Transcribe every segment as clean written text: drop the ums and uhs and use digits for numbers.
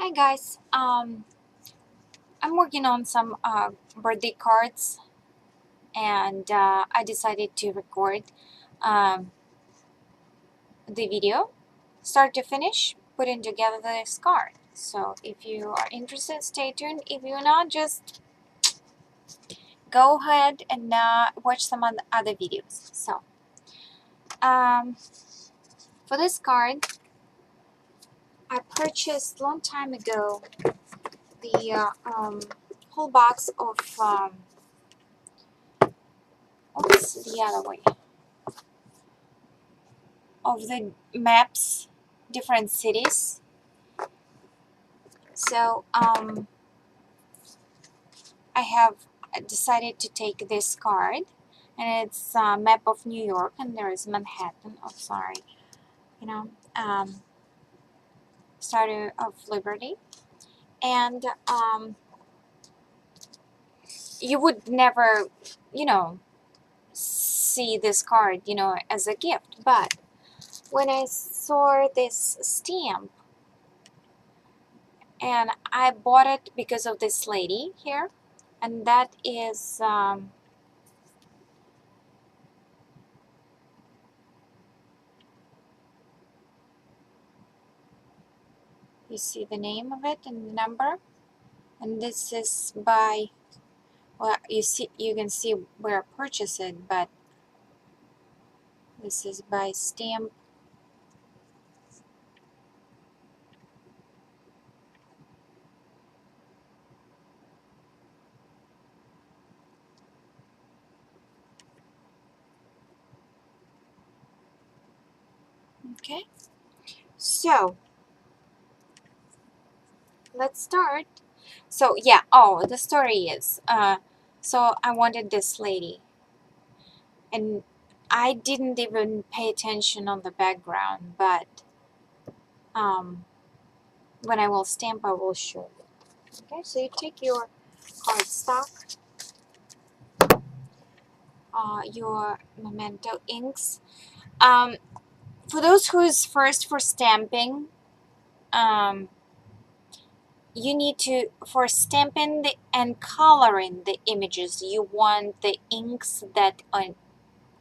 Hi guys, I'm working on some birthday cards, and I decided to record um, the video, start to finish, putting together this card. So if you are interested, stay tuned. If you're not, just go ahead and watch some other videos. So for this card, I purchased a long time ago the whole box of what's the other way? Of the maps, different cities. So I have decided to take this card, and it's a map of New York, and there is Manhattan. Oh, sorry, you know, Statue of Liberty, and you would never, see this card, as a gift. But when I saw this stamp, and I bought it because of this lady here, and that is you see the name of it and the number, and this is by, well, you can see where I purchased it, but this is by stamp. Okay, so let's start. So yeah, oh, the story is so I wanted this lady, and I didn't even pay attention on the background, but when I will stamp, I will show you. Okay, so you take your cardstock, your memento inks. For those who's first for stamping, you need to, for stamping and coloring the images, you want the inks that are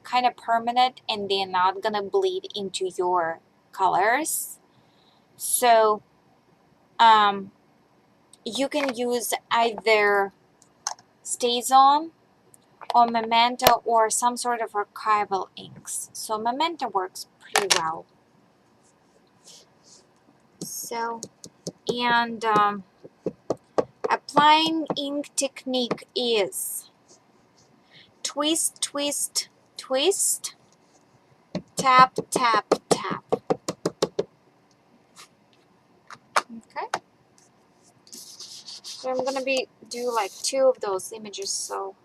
kind of permanent and they're not gonna bleed into your colors. So you can use either StazOn or Memento or some sort of archival inks. So Memento works pretty well. So, and applying ink technique is twist, twist, twist, tap, tap, tap. Okay. So I'm gonna do like 2 of those images. So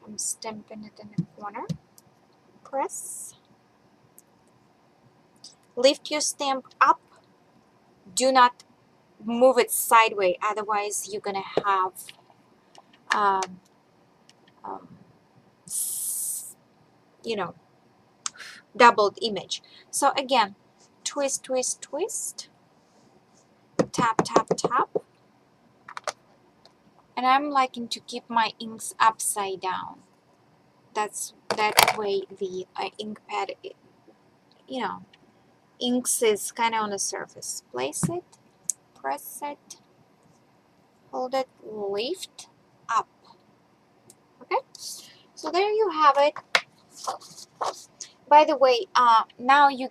I'm stamping it in the corner. Press. Lift your stamp up. Do not move it sideways, otherwise you're gonna have um, doubled image. So again, twist, twist, twist, tap, tap, tap. And I'm liking to keep my inks upside down. That way the ink pad, inks is kind of on the surface. Place it, press it, hold it, lift up. Okay, so there you have it. By the way, now you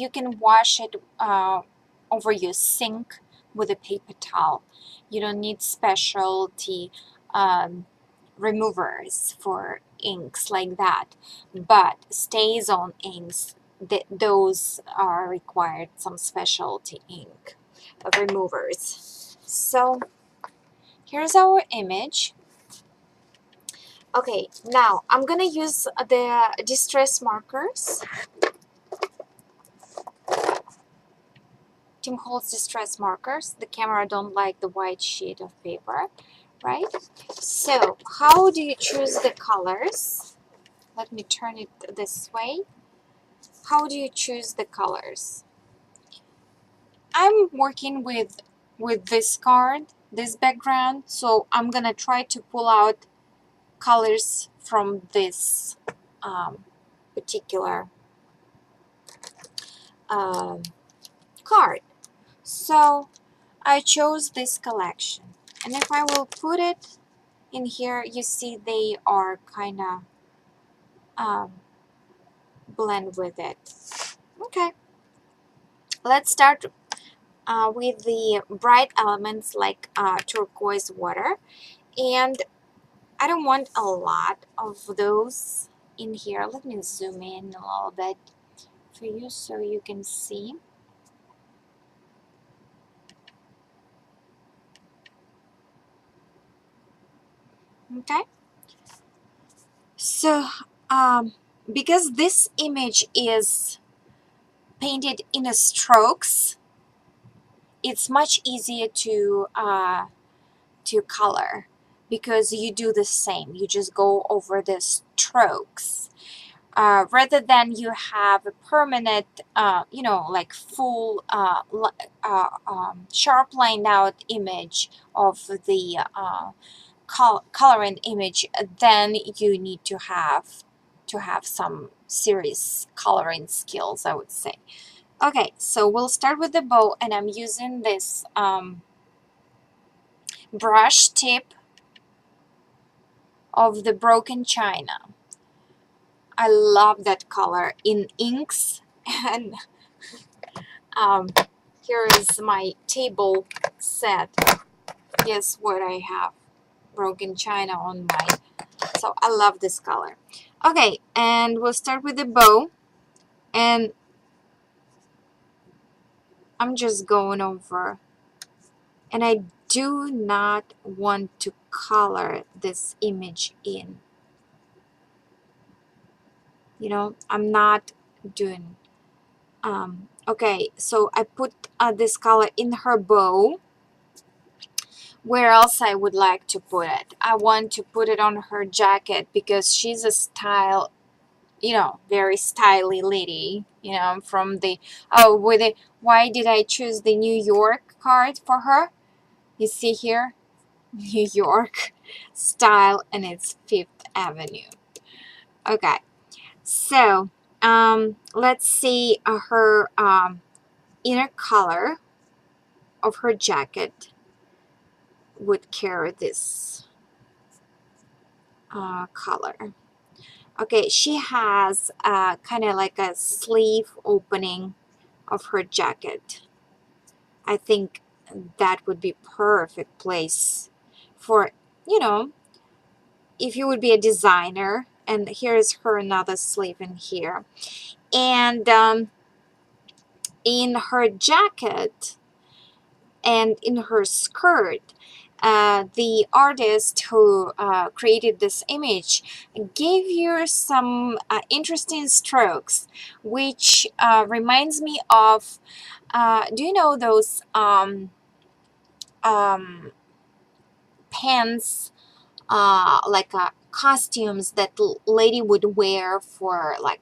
can wash it over your sink with a paper towel. You don't need specialty removers for inks like that, but StazOn inks, those are required some specialty ink removers. So here's our image. Okay, now I'm gonna use the distress markers. Tim Holtz distress markers. The camera don't like the white sheet of paper, right? So how do you choose the colors? Let me turn it this way. How do you choose the colors? I'm working with with this card, this background. So I'm gonna try to pull out colors from this particular um, card. So I chose this collection, and if I will put it in here, you see they are kind of blend with it. Okay, let's start with the bright elements like turquoise water, and I don't want a lot of those in here. Let me zoom in a little bit for you so you can see. Okay, so because this image is painted in a strokes, it's much easier to color because you do the same. You just go over the strokes rather than you have a permanent, you know, like full sharp lined out image of the coloring image. Then you need to have some serious coloring skills, I would say. Okay, so we'll start with the bow, and I'm using this brush tip of the broken china. I love that color in inks. And um, here is my table set. Guess what I have? Broken china on mine. So I love this color. Okay, and we'll start with the bow, and I'm just going over, and I do not want to color this image in. You know, I'm not doing okay, so I put this color in her bow. Where else I would like to put it? I want to put it on her jacket because she's a style, you know, very styly lady, you know, from the with it. Why did I choose the New York card for her? You see here, New York style, and it's Fifth Avenue. Okay, so let's see her inner color of her jacket would carry this color. Okay, she has kind of like a sleeve opening of her jacket. I think that would be perfect place for, you know, if you would be a designer. And here's her another sleeve in here. And in her jacket and in her skirt, the artist who created this image gave you some interesting strokes, which reminds me of, do you know those pants, like costumes that lady would wear for like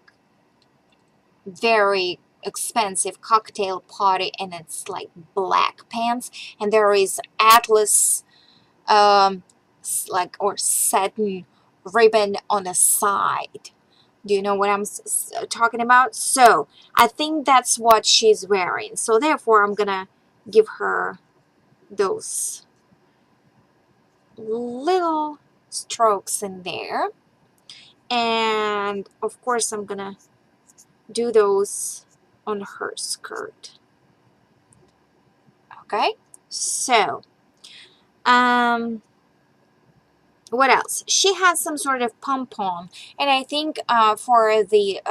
very expensive cocktail party, and it's like black pants, and there is atlas like or satin ribbon on the side. Do you know what I'm talking about? So I think that's what she's wearing, so therefore I'm gonna give her those little strokes in there, and of course I'm gonna do those on her skirt. Okay, so what else? She has some sort of pom-pom, and I think for the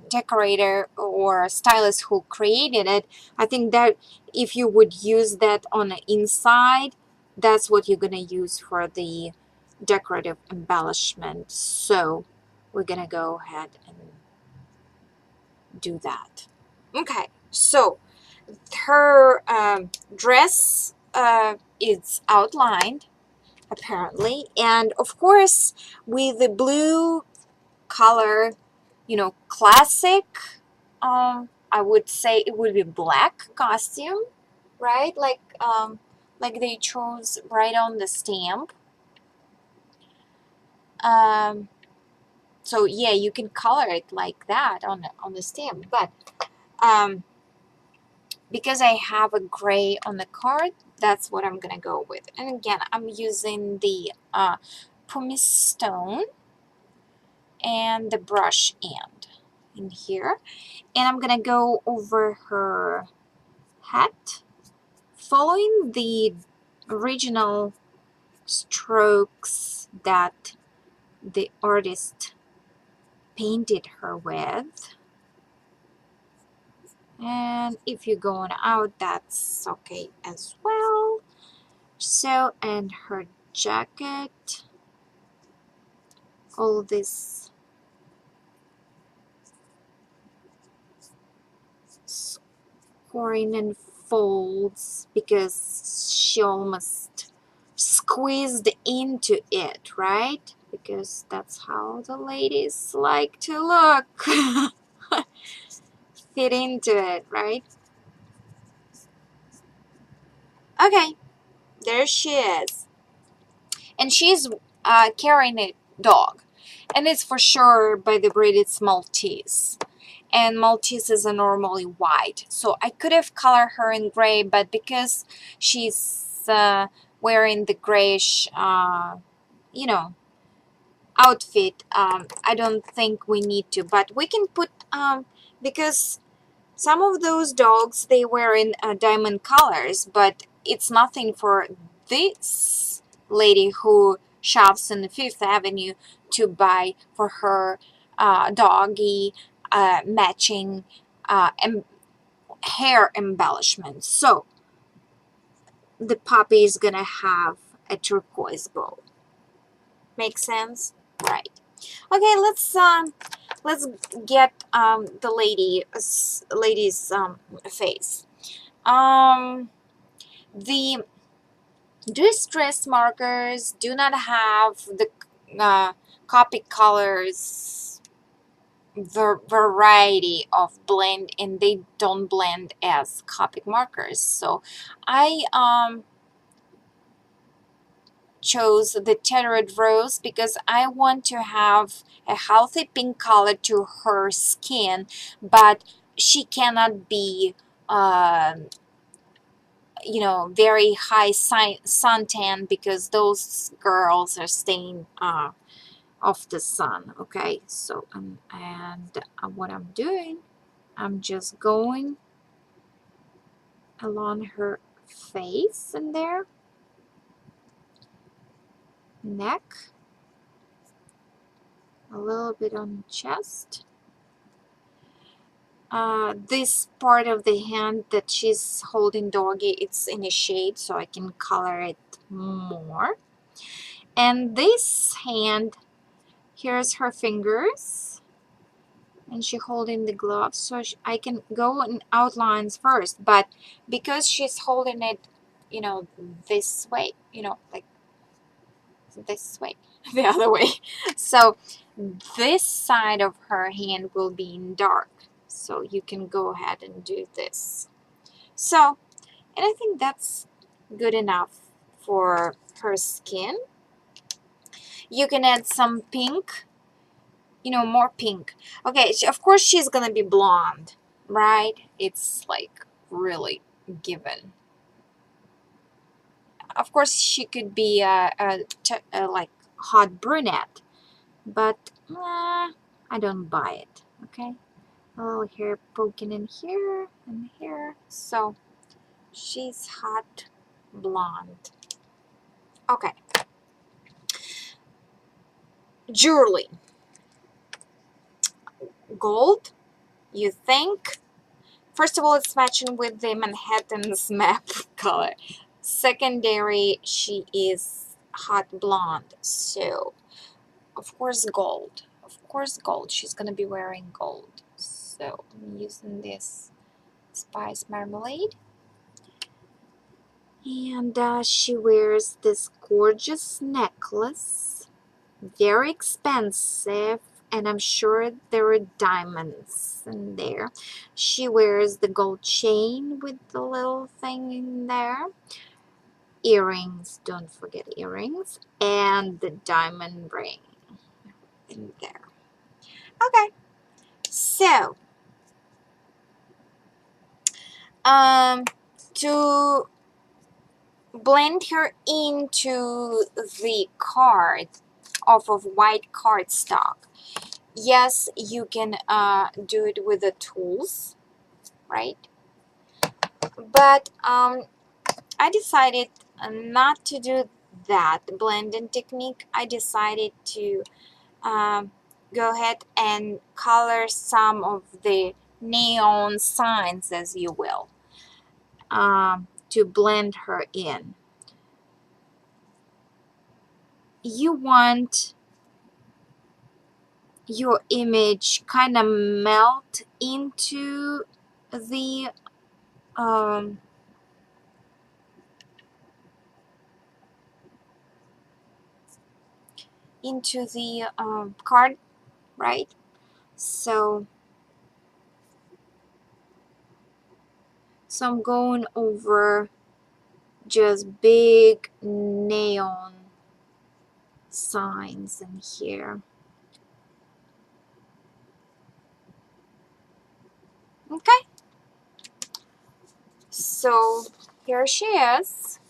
decorator or stylist who created it, I think that if you would use that on the inside, that's what you're gonna use for the decorative embellishment. So we're gonna go ahead and do that. Okay, so her dress is outlined apparently, and of course with the blue color, you know, classic, I would say it would be black costume. right? Like they chose right on the stamp. So yeah, you can color it like that on the stamp, but um, because I have a gray on the card, that's what I'm gonna go with. And again, I'm using the pumice stone and the brush end in here, and I'm gonna go over her hat, following the original strokes that the artist painted her with. And if you're going out, that's okay as well. So, and her jacket, all this scoring and folds because she almost squeezed into it, right? Because that's how the ladies like to look. Fit into it, right? Okay, there she is. And she's carrying a dog. And it's for sure by the breed it's Maltese. And Malteses are normally white. So I could have colored her in gray, but because she's wearing the grayish, you know, outfit, I don't think we need to. But we can put, because some of those dogs, they wear in diamond colors, but it's nothing for this lady who shops in the Fifth Avenue to buy for her doggy matching and hair embellishment. So the puppy is gonna have a turquoise bow. Make sense? Right. Okay, let's get the lady's face. The distress markers do not have the copy colors variety of blend, and they don't blend as Copic markers. So I chose the Tethered Rose because I want to have a healthy pink color to her skin, but she cannot be you know, very high suntan, because those girls are staying off the sun. Okay, so what I'm doing, I'm just going along her face and there, neck, a little bit on the chest. This part of the hand that she's holding doggy, it's in a shade, so I can color it more. And this hand, here's her fingers, and she holding the glove, so I can go in outlines first. But because she's holding it, you know, this way, you know, like this way, the other way, so this side of her hand will be in dark, so you can go ahead and do this. So, and I think that's good enough for her skin. You can add some pink, you know, more pink. Okay, of course she's gonna be blonde, right? It's like really given. Of course she could be a like hot brunette, but I don't buy it. Okay, a little hair poking in here and here, so she's hot blonde. Okay, jewelry. Gold, you think? First of all, it's matching with the Manhattan's map color. Secondary, she is hot blonde, so of course gold. Of course gold. She's gonna be wearing gold. So I'm using this spice marmalade. And she wears this gorgeous necklace. Very expensive. and I'm sure there are diamonds in there. She wears the gold chain with the little thing in there. Earrings, don't forget earrings, and the diamond ring in there. Okay, so to blend her into the card off of white cardstock, yes, you can do it with the tools, right? But I decided not to do that blending technique. I decided to go ahead and color some of the neon signs, as you will, to blend her in. You want your image kind of melt um, into the card, right? So I'm going over just big neon signs in here. Okay, so here she is.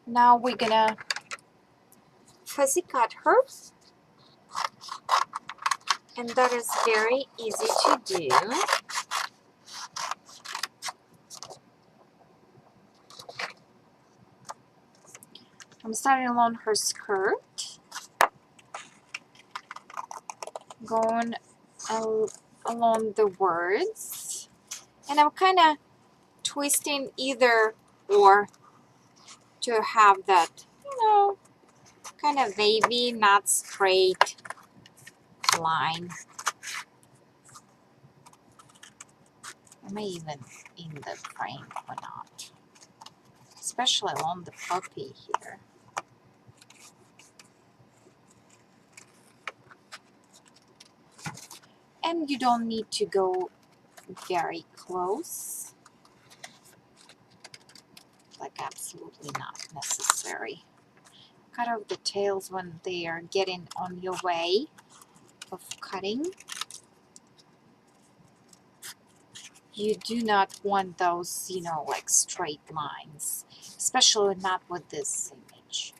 Now we're gonna fussy cut her, and that is very easy to do. I'm starting along her skirt, going along the words, and I'm kind of twisting either or to have that, kind of wavy, not straight line. I may even in the frame or not, especially along the puppy here. And you don't need to go very close, like absolutely not necessary. Cut off the tails when they are getting on your way of cutting. You do not want those, like straight lines, especially not with this image.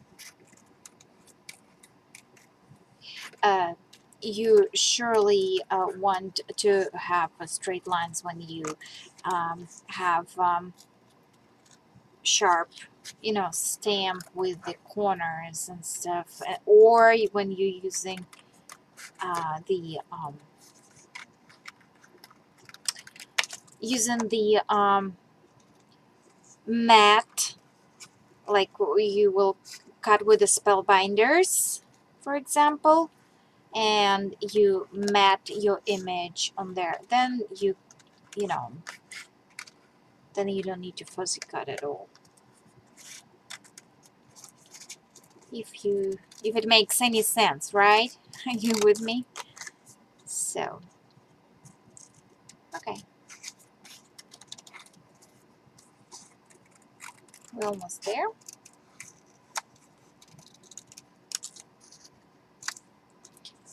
You surely want to have straight lines when you have sharp, stamp with the corners and stuff, or when you're using the mat, like you will cut with the spellbinders, for example, and you mat your image on there, then then you don't need to fussy cut at all. If it makes any sense, right? Are you with me? So, okay, we're almost there.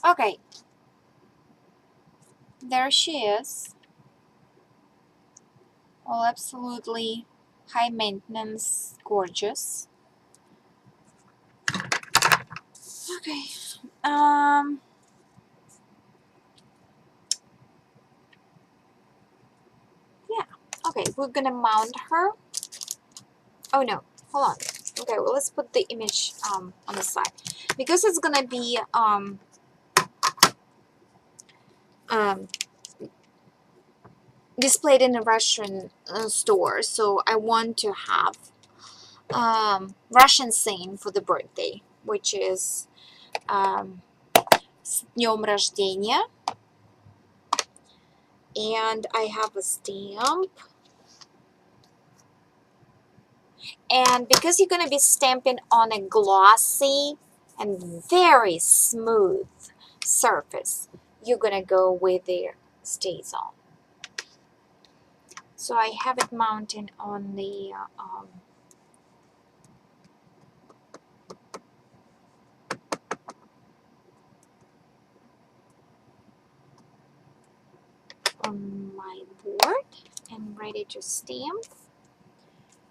Okay, there she is. All absolutely high maintenance, gorgeous. Okay, yeah. Okay, we're gonna mount her. Oh no, hold on. Okay, well, let's put the image on the side, because it's gonna be displayed in a Russian store, so I want to have Russian saying for the birthday, which is "С днем рождения," and I have a stamp. And because you're going to be stamping on a glossy and very smooth surface, you're gonna go with the stays on. So I have it mounted on the on my board and ready to stamp.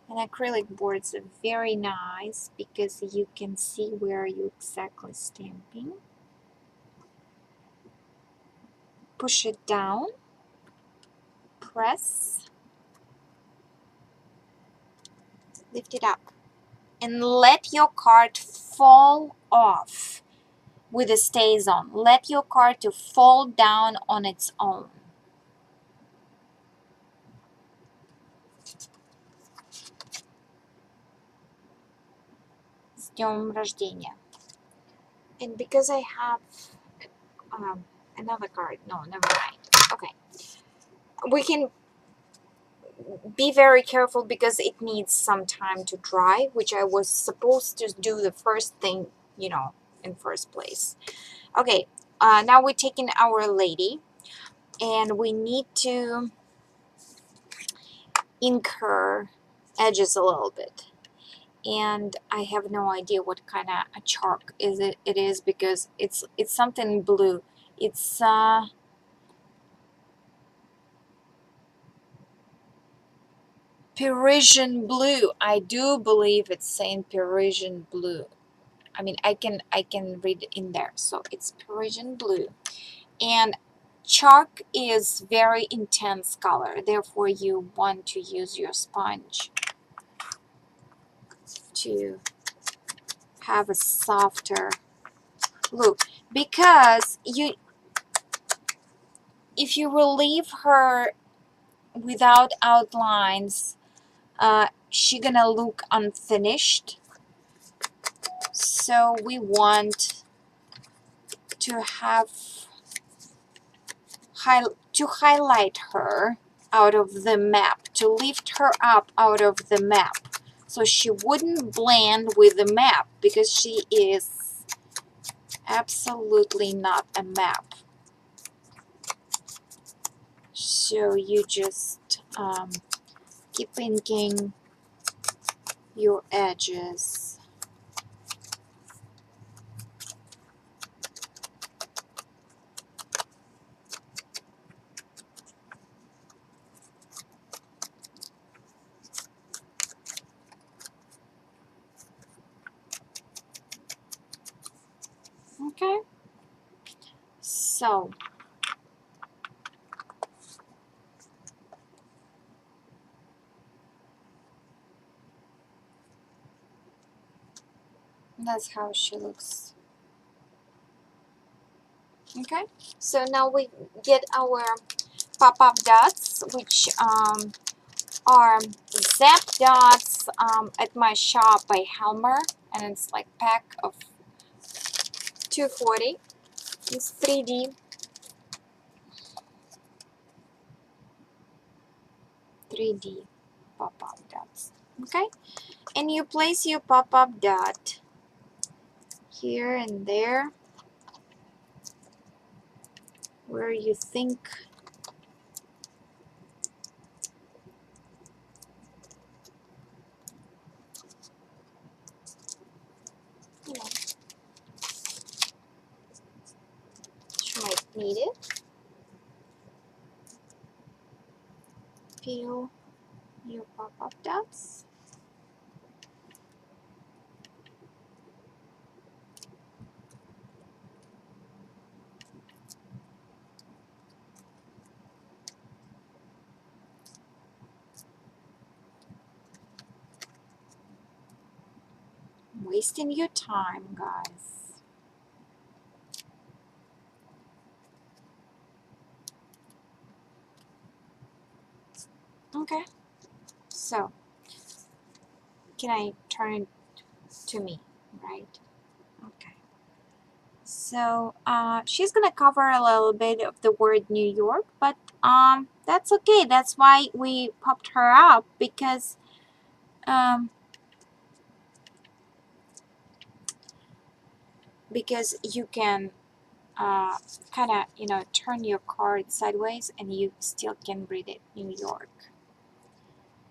And acrylic boards are very nice because you can see where you're exactly stamping. Push it down, press, lift it up, and let your card fall off with the stays on. Let your card to fall down on its own. С днем рождения. And because I have another card, no, never mind. Okay, we can be very careful because it needs some time to dry, which I was supposed to do the first thing, you know, in first place. Okay, now we're taking Our Lady, and we need to ink her edges a little bit. And I have no idea what kind of a chalk it is because it's something blue. It's Parisian blue. I do believe it's saying Parisian blue. I mean, I can read it in there. So it's Parisian blue. And chalk is very intense color. Therefore, you want to use your sponge to have a softer look. Because if you will leave her without outlines, she gonna look unfinished. So we want to have to highlight her out of the map, to lift her up out of the map, so she wouldn't blend with the map because she is absolutely not a map. So you just keep inking your edges. Okay, so that's how she looks. Okay, so now we get our pop-up dots, which are zap dots at my shop by Helmer, and it's like pack of 240. It's 3D pop-up dots. Okay, and you place your pop-up dot here and there where you think you know you might need it. Peel your pop-up dots. Wasting your time, guys. Okay, so can I turn it to me, right? Okay. So she's gonna cover a little bit of the word New York, but that's okay. That's why we popped her up, because um, because you can kind of, you know, turn your card sideways and you still can read it, New York.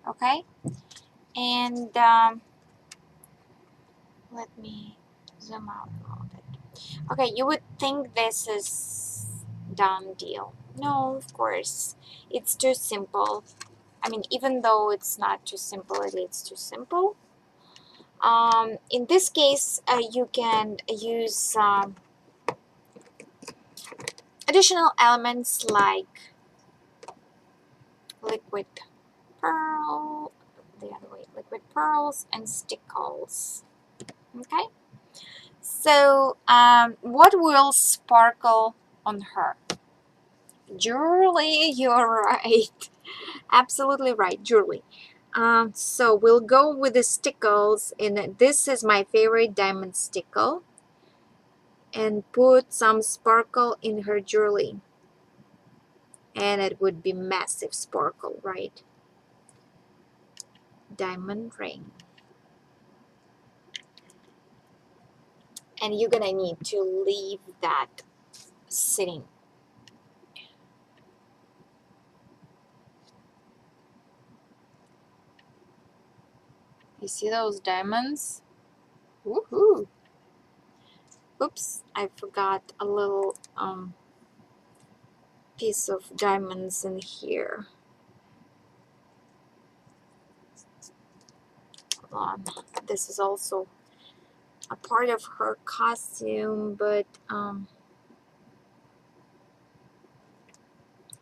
Okay, and let me zoom out a little bit. Okay, you would think this is done deal. No, of course, it's too simple. I mean, even though it's not too simple, it's too simple. In this case, you can use additional elements like liquid pearl, the other way, liquid pearls and stickles. Okay, so what will sparkle on her? Jewelry, you're right. Absolutely right, jewelry. So we'll go with the stickles, and this is my favorite diamond stickle, and put some sparkle in her jewelry, and it would be massive sparkle, right? Diamond ring. And you're gonna need to leave that sitting. You see those diamonds? Woohoo! Oops, I forgot a little piece of diamonds in here. Hold on. This is also a part of her costume, but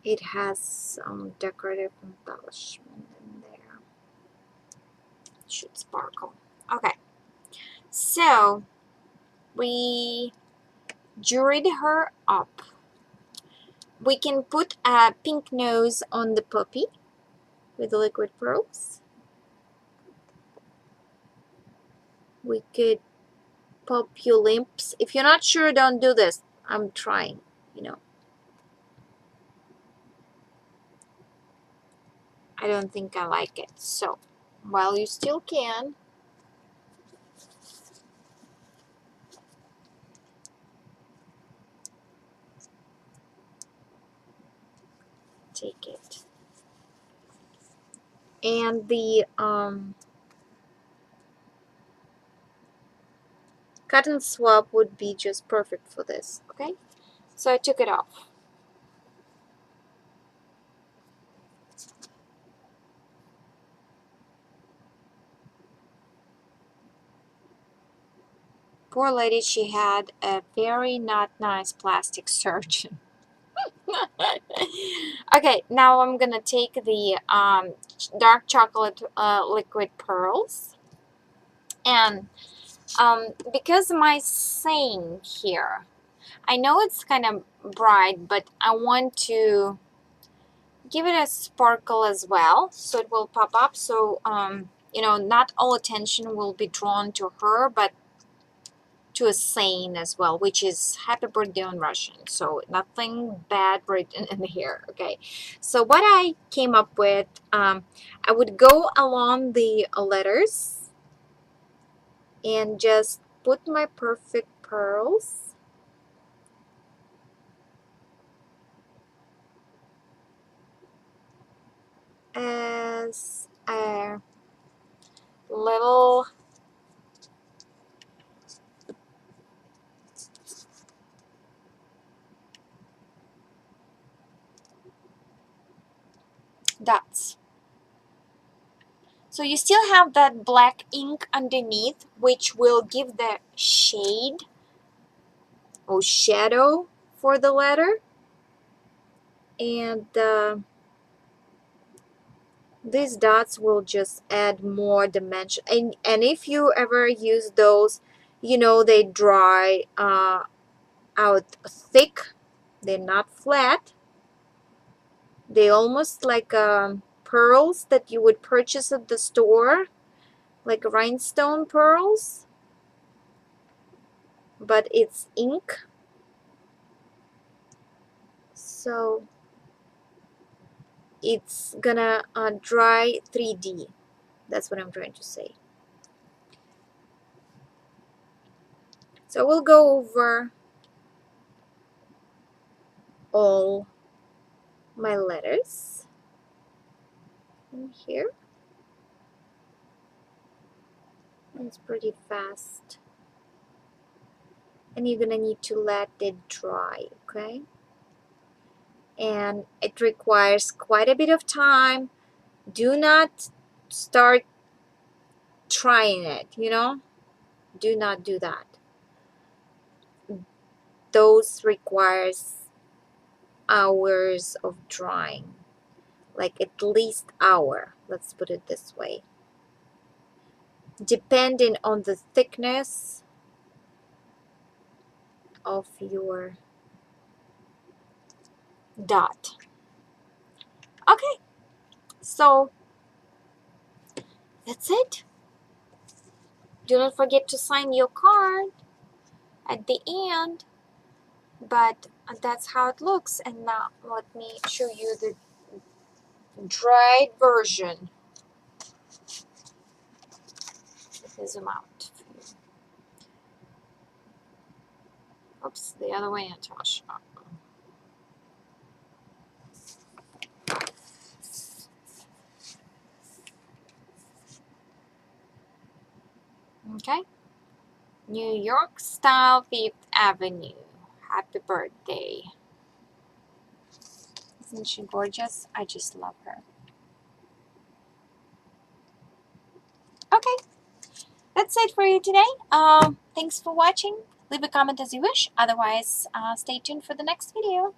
it has some decorative embellishment in there. It should sparkle. Okay, so we juried her up. We can put a pink nose on the puppy with the liquid pearls. We could pop your lips. If you're not sure, don't do this. I'm trying, you know. I don't think I like it. So, while you still can, take it. And the cotton swab would be just perfect for this, okay? So I took it off. Poor lady, she had a very not nice plastic surgeon. Okay, now I'm gonna take the dark chocolate liquid pearls, and because my saying here, I know it's kind of bright, but I want to give it a sparkle as well, so it will pop up. So you know, not all attention will be drawn to her, but to a saying as well, which is happy birthday on Russian. So nothing bad written in here. Okay, so what I came up with, I would go along the letters and just put my perfect pearls as a little dots. So you still have that black ink underneath, which will give the shade or shadow for the letter. And these dots will just add more dimension. And if you ever use those, you know, they dry out thick. They're not flat. They almost like pearls that you would purchase at the store, like rhinestone pearls, but it's ink. So it's gonna dry 3D. That's what I'm trying to say. So we'll go over all my letters in here. It's pretty fast. And you're gonna need to let it dry, okay? And it requires quite a bit of time. Do not start trying it, you know? Do not do that. Those requires hours of drying, like at least hour, let's put it this way, depending on the thickness of your dot. Okay, so that's it. Do not forget to sign your card at the end, but that's how it looks. And now let me show you the dried version. Let me zoom out. Oops, the other way, Natasha. Okay. New York style, Fifth Avenue. Happy birthday. Isn't she gorgeous? I just love her. Okay, that's it for you today. Thanks for watching. Leave a comment as you wish. Otherwise, stay tuned for the next video.